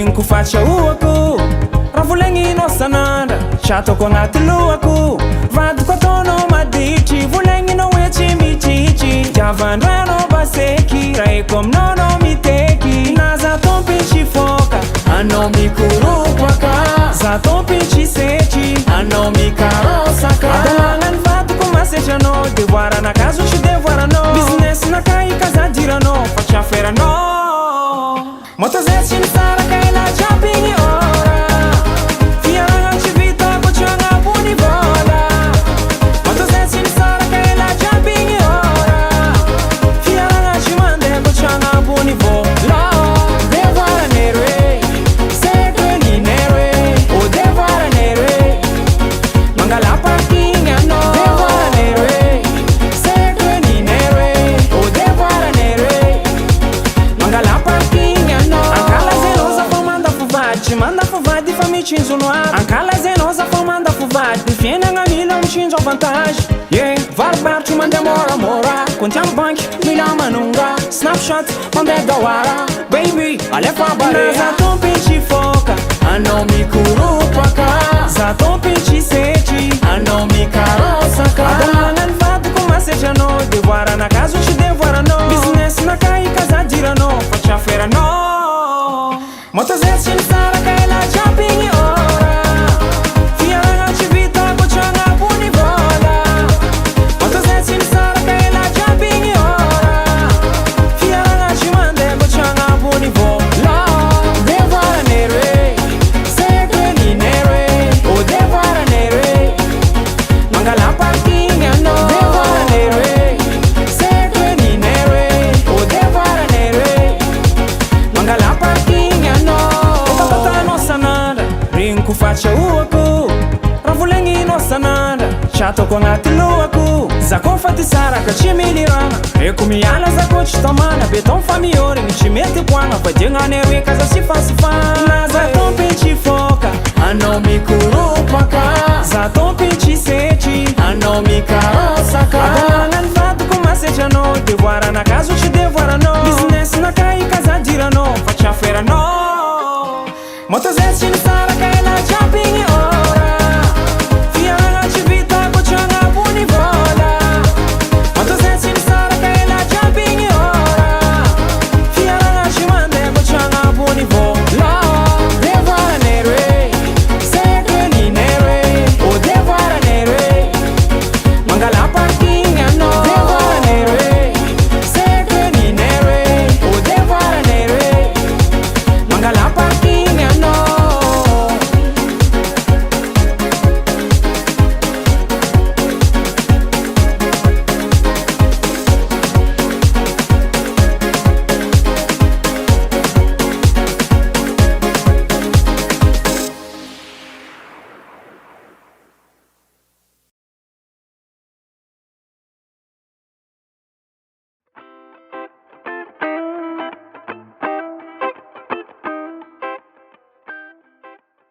Rinko fatsahoko raha volegninao sanandra tsy ataoko agnaty lohako vadiko ataonao maditry volegninao hoe tsy mititry diavandrano baseky raiko aminao anao miteky na za tompitsy foka anao mikorobaka za tompitsy setry anao mikarosaka adalagnany vadiko masetry anao devoaranakazo tsy devoaranao business nakaikazadirano fa tsy aferanao motozay tsy misaraka ela jiaby ora fiaragna tsy vitako tsy agnabony vola motozay tsy misaraka ela jiaby ora fiaragna tsy mandeko tsy agnabony vola devoaranero e seto ninero e o devoaranero e mangala parking anao devoaranero e seto ninero e o devoaranero e mangala parking manda fuvadi fa michinjono ankalazenoza fa manda fuvadi fiainagna mila michinjo avantage valibarotro mandeha moramora kontiagno banky mila manonga snapshot mandeha dawara baby alefa bare za tompitsy foka anao mikoropaka za tompitsy setry anao mikarosaka adalagnany vadiko masetry anao devoaranakazo tsy devoaranao business nakaikazadirano fa tsy aferanao motozay tsy misaraka ela jiaby ora fiaragna tsy vitako tsy agnabony vola motozay tsy misaraka ela jiaby ora fiaragna tsy mandeko tsy agnabony vola devoaranero e seto ninero e o devoaranero e mangala parking anao devoaranero e seto ninero e o devoaranero e mangala parking Rinko fatsahoko raha volegninao sanandra tsy ataoko agnaty lohako za koa fa ty saraka tsy milirana reko miala za koa tsy tamana beton fa miorigny tsy mety poagna fa diagnanero hoe kaza sifasifana na za tompitsy foka anao mikoropaka za tompitsy setry anao mikarosaka adalagnany vadiko masetry anao devoaranakazo tsy devoaranao business nakaikazadirano fa tsy aferanao motozay tsy